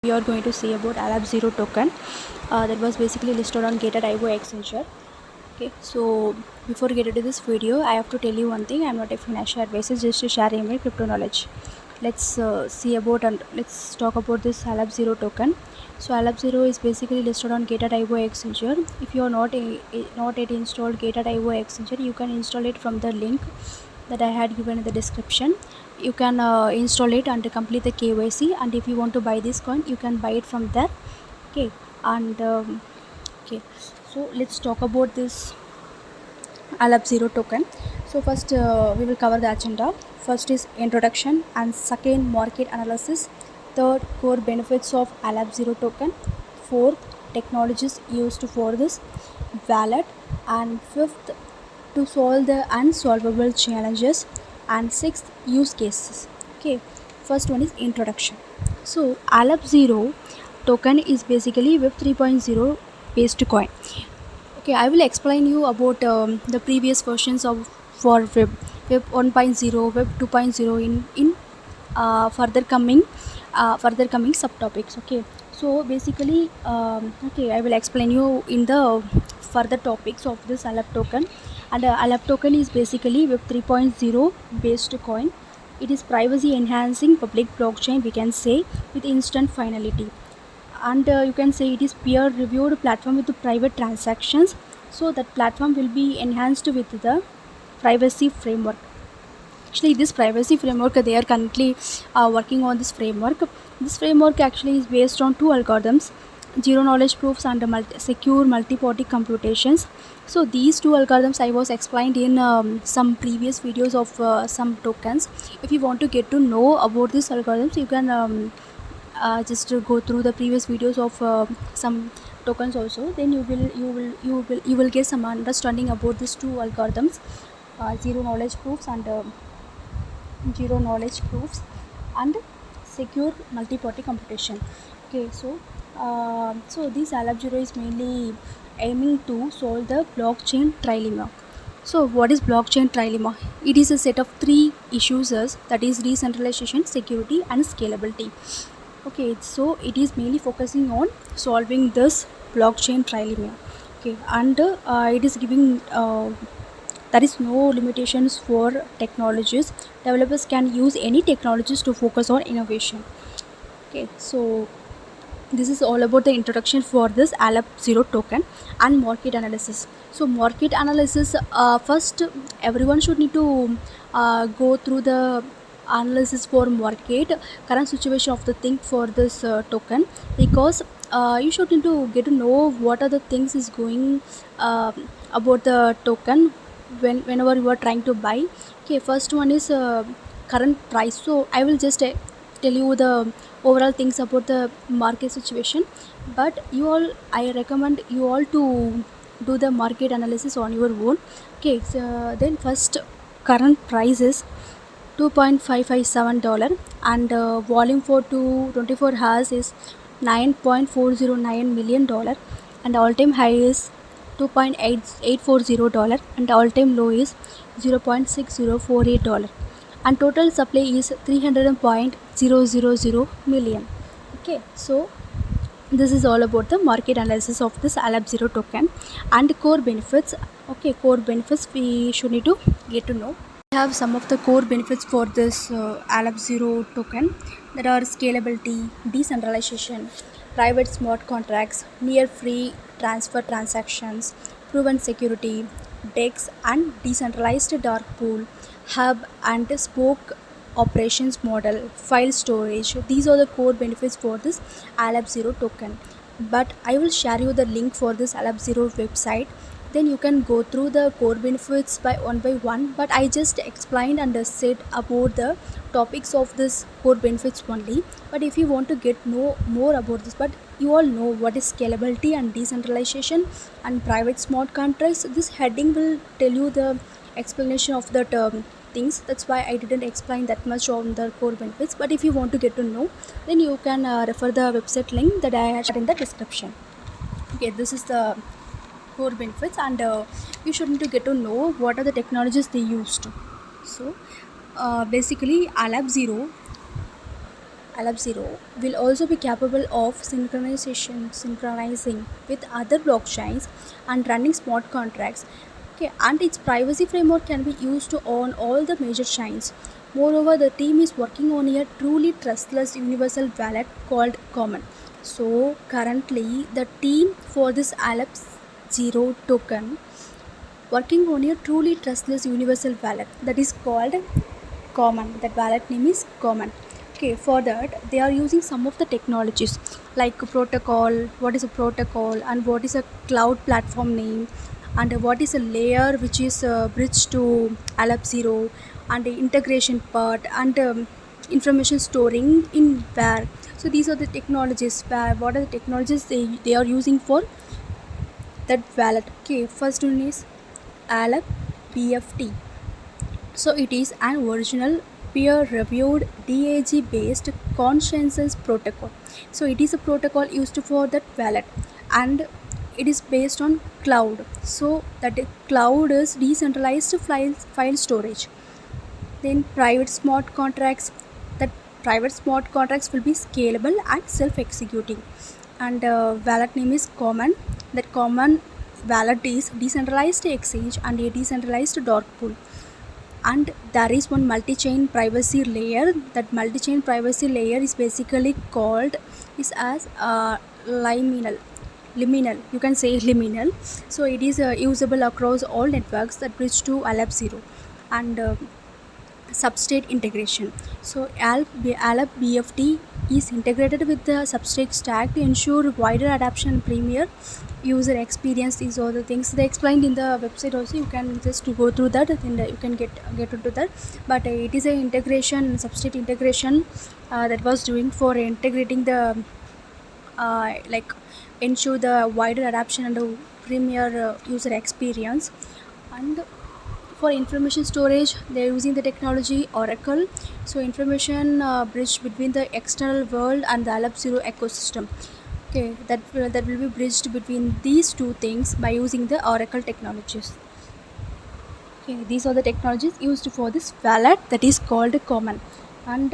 We are going to see about Aleph Zero token that was basically listed on Gate.io Exchanger. Okay, so before getting to this video, I have to tell you one thing. I'm not a financial advisor, just to share my crypto knowledge. Let's see about and let's talk about this Aleph Zero token. So Aleph Zero is basically listed on Gate.io Exchanger. If you are not yet installed Gate.io Exchanger, you can install it from the link that I had given in the description. You can install it and complete the KYC, and if you want to buy this coin, you can buy it from there. Okay, and okay, so let's talk about this Aleph Zero token. So first we will cover the agenda. First is introduction, and second market analysis, third core benefits of Aleph Zero token, fourth technologies used for this wallet, and fifth to solve the unsolvable challenges, and sixth use cases. Okay, first one is introduction. So Aleph Zero token is basically Web 3.0 based coin. Okay, I will explain you about the previous versions of for Web 1.0, Web 2.0 in further coming subtopics. Okay, so basically okay, I will explain you in the further topics of this Aleph token. And Aleph token is basically Web 3.0 based coin. It is privacy enhancing public blockchain, we can say, with instant finality. And you can say it is peer reviewed platform with the private transactions. So that platform will be enhanced with the privacy framework. Actually, this privacy framework, they are currently working on this framework. This framework actually is based on two algorithms: zero knowledge proofs and secure multi-party computations. So these two algorithms I was explained in some previous videos of some tokens. If you want to get to know about these algorithms, you can just go through the previous videos of some tokens also. Then you will get some understanding about these two algorithms, zero knowledge proofs and secure multi-party computation. Okay, so this Aleph Zero is mainly aiming to solve the blockchain trilemma. So what is blockchain trilemma? It is a set of three issues, that is decentralization, security and scalability. Okay, so it is mainly focusing on solving this blockchain trilemma. Okay, and it is giving there is no limitations for technologies. Developers can use any technologies to focus on innovation. Okay, so this is all about the introduction for this Aleph Zero token and market analysis. So market analysis, first everyone should need to go through the analysis for market current situation of the thing for this token, because you should need to get to know what are the things is going about the token whenever you are trying to buy. Okay, first one is current price. So I will just tell you the overall things about the market situation, but I recommend you all to do the market analysis on your own. Okay, so then first current price is $2.557, and volume for 24 hours is $9.409 million, and all-time high is $2.840, and all-time low is $0.6048, and total supply is 300.000 million. Okay, so this is all about the market analysis of this Aleph Zero token and core benefits. Okay, core benefits we should need to get to know. We have some of the core benefits for this Aleph Zero token, that are scalability, decentralization, private smart contracts, near free transfer transactions, proven security, DEX and decentralized dark pool, hub and spoke operations model, file storage. These are the core benefits for this Aleph Zero token. But I will share you the link for this Aleph Zero website. Then you can go through the core benefits by one. But I just explained and said about the topics of this core benefits only. But if you want to get know more about this, but you all know what is scalability and decentralization and private smart contracts, this heading will tell you the explanation of the things. That's why I didn't explain that much on the core benefits. But if you want to get to know, then you can refer the website link that I had shared in the description. Okay, this is the core benefits, and you should need to get to know what are the technologies they used. So basically Aleph Zero Aleph Zero will also be capable of synchronizing with other blockchains and running smart contracts. Okay, and its privacy framework can be used on all the major chains. Moreover, the team is working on a truly trustless universal wallet called Common. So currently, the team for this Aleph Zero token working on a truly trustless universal wallet that is called Common. That wallet name is Common. Okay, for that they are using some of the technologies like protocol, what is a protocol, and what is a cloud platform name, and what is a layer which is a bridge to Aleph Zero, and the integration part, and information storing in where. So these are the technologies where what are the technologies they are using for that wallet. Okay, first one is Aleph BFT. So it is an original peer-reviewed DAG-based consensus protocol. So it is a protocol used for that wallet, and it is based on cloud. So that cloud is decentralized file storage. Then private smart contracts. That private smart contracts will be scalable and self-executing. And wallet name is Common. That Common wallet is decentralized exchange and a decentralized dark pool. And there is one multi-chain privacy layer. That multi-chain privacy layer is basically called is as liminal, you can say liminal. So it is usable across all networks that bridge to Aleph Zero. And Substrate integration. So Aleph BFT is integrated with the Substrate stack to ensure wider adoption and premier user experience. These are the things they explained in the website also. You can just go through that and you can get into that. But it is a integration, Substrate integration that was doing for integrating the like ensure the wider adoption and the premier user experience. And for information storage, they are using the technology Oracle. So information bridge between the external world and the Aleph Zero ecosystem. Okay, that will be bridged between these two things by using the Oracle technologies. Okay, these are the technologies used for this wallet that is called Common. And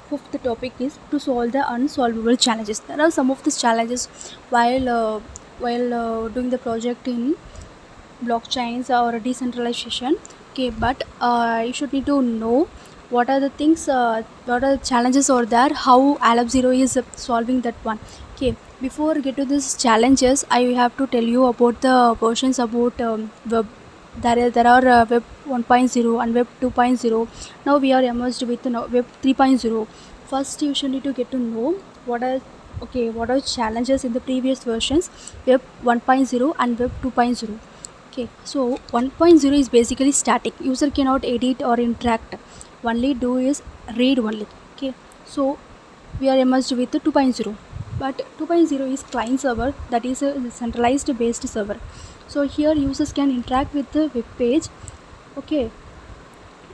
fifth topic is to solve the unsolvable challenges. There are some of these challenges while doing the project in blockchains or decentralization. Okay, but you should need to know what are the things, what are the challenges are there, how Aleph Zero is solving that one. Okay, before get to these challenges, I have to tell you about the versions about web. There are web 1.0 and web 2.0. Now we are emerged with web 3.0. First you should need to get to know what are challenges in the previous versions, web 1.0 and web 2.0. Okay, so 1.0 is basically static. User cannot edit or interact. Only do is read only. Okay, so we are emerged with the 2.0. But 2.0 is client server, that is a centralized based server. So here users can interact with the web page. Okay,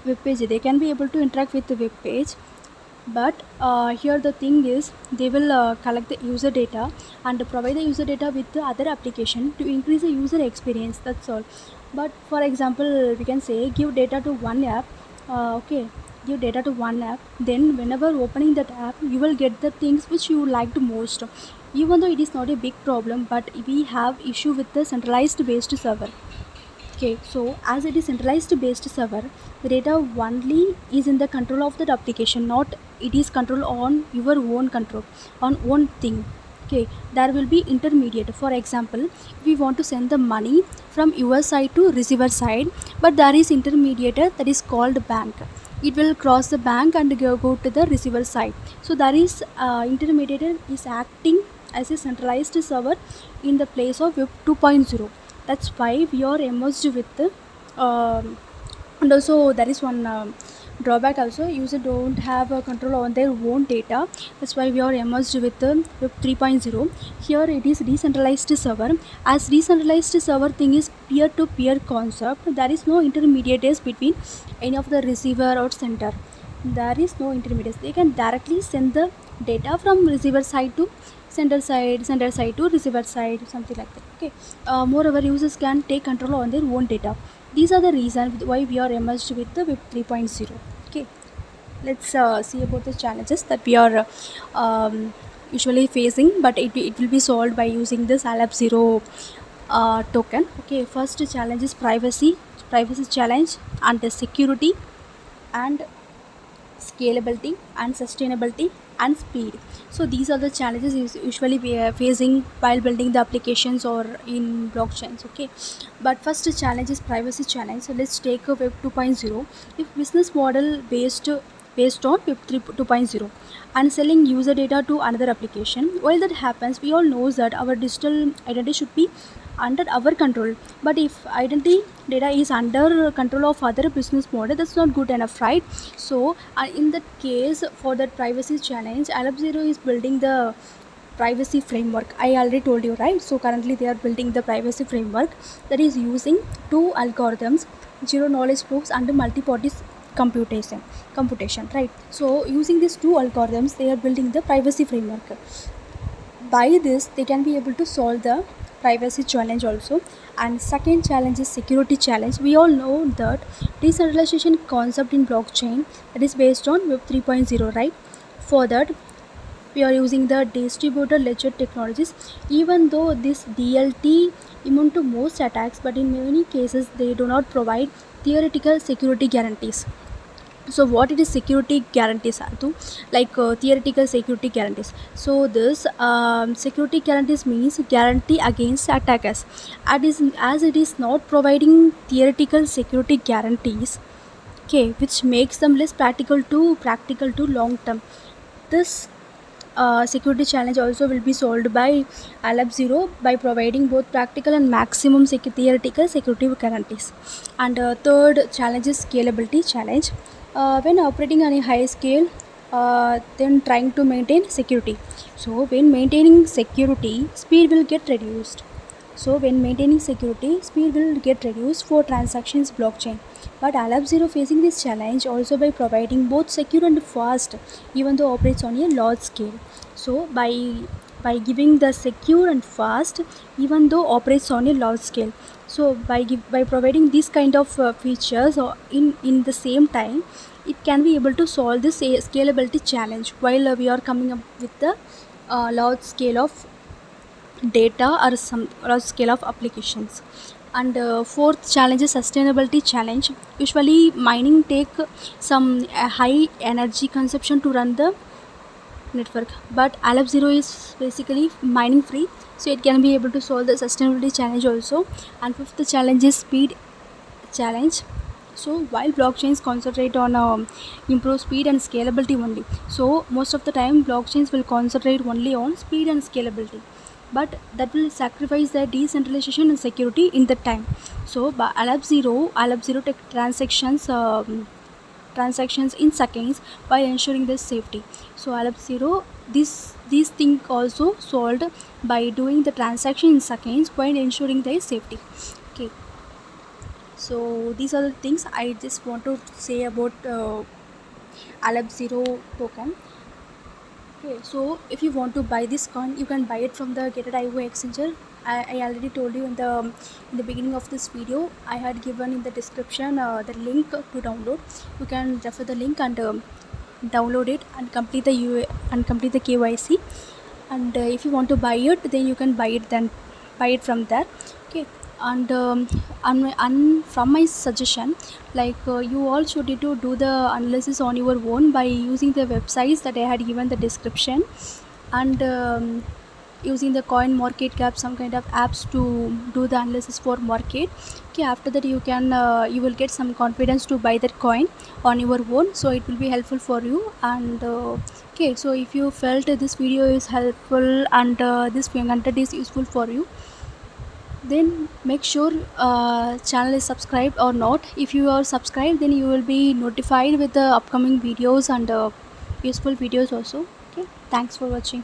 web page, they can be able to interact with the web page. But here the thing is they will collect the user data and provide the user data with the other application to increase the user experience. That's all. But for example, we can say give data to one app. Okay, give data to one app, then whenever opening that app you will get the things which you liked most, even though it is not a big problem, but we have issue with the centralized based server. Okay, so as it is centralized based server, the data only is in the control of that application, not it is control on your own control, on own thing. Okay, there will be intermediate. For example, if we want to send the money from your side to receiver side, but there is intermediator that is called bank. It will cross the bank and go to the receiver side. So there is intermediator is acting as a centralized server in the place of web 2.0. That's why we are emerged with the and also there is one drawback also. User don't have control on their own data. That's why we are emerged with the web 3.0. Here it is decentralized server. As decentralized server thing is peer-to-peer concept, there is no intermediaries between any of the receiver or sender. There is no intermediaries. They can directly send the data from receiver side to sender side to receiver side, something like that. Okay, moreover users can take control on their own data. These are the reasons why we are emerged with the web 3.0. Okay, let's see about the challenges that we are usually facing, but it will be solved by using this Aleph Zero token. Okay, first challenge is privacy challenge, and the security, and scalability, and sustainability, and speed. So these are the challenges usually we are facing while building the applications or in blockchains. Okay, but first challenge is privacy challenge. So let's take a Web 2.0. If business model based on Web 3 2.0 and selling user data to another application, while that happens, we all know that our digital identity should be under our control. But if identity data is under control of other business model, that's not good enough, right? So in that case, for that privacy challenge, Aleph Zero is building the privacy framework. I already told you, right? So currently they are building the privacy framework that is using two algorithms, zero knowledge proofs and multi-party computation, right? So using these two algorithms, they are building the privacy framework. By this, they can be able to solve the privacy challenge also. And second challenge is security challenge. We all know that decentralization concept in blockchain, that is based on Web 3.0, right? For that, we are using the distributed ledger technologies. Even though this DLT immune to most attacks, but in many cases they do not provide theoretical security guarantees. So what it is security guarantees are to, like theoretical security guarantees. So this security guarantees means guarantee against attackers, as it is not providing theoretical security guarantees, okay, which makes them less practical to long term. This security challenge also will be solved by Aleph Zero by providing both practical and maximum theoretical security guarantees. And third challenge is scalability challenge. When operating on a high scale, then trying to maintain security. So when maintaining security, speed will get reduced. So when maintaining security, speed will get reduced for transactions blockchain. But Aleph Zero facing this challenge also by providing both secure and fast, even though operates on a large scale. So by giving the secure and fast, even though operates on a large scale. So by providing these kind of features or in the same time, it can be able to solve this scalability challenge while we are coming up with the large scale of data or some large scale of applications. And fourth challenge is sustainability challenge. Usually mining take some high energy consumption to run the network, but Aleph Zero is basically mining free, so it can be able to solve the sustainability challenge also. And fifth challenge is speed challenge. So while blockchains concentrate on improve speed and scalability only, so most of the time blockchains will concentrate only on speed and scalability, but that will sacrifice the decentralization and security in that time. So by Aleph Zero take transactions in seconds while ensuring the safety. So Aleph Zero, these thing also solved by doing the transaction in seconds while ensuring their safety. Okay, so these are the things I just want to say about Aleph Zero token. Okay, so if you want to buy this coin, you can buy it from the Get.io exchanger. I already told you in the beginning of this video. I had given in the description the link to download. You can refer the link and download it and complete the KYC. And if you want to buy it, then you can buy it from there. Okay, and from my suggestion, like you all should need to do the analysis on your own by using the websites that I had given the description, and using the coin market cap, some kind of apps to do the analysis for market. Okay, after that you can you will get some confidence to buy that coin on your own, so it will be helpful for you. And okay, so if you felt this video is helpful and this content is useful for you, then make sure channel is subscribed or not. If you are subscribed, then you will be notified with the upcoming videos and useful videos also. Okay, thanks for watching.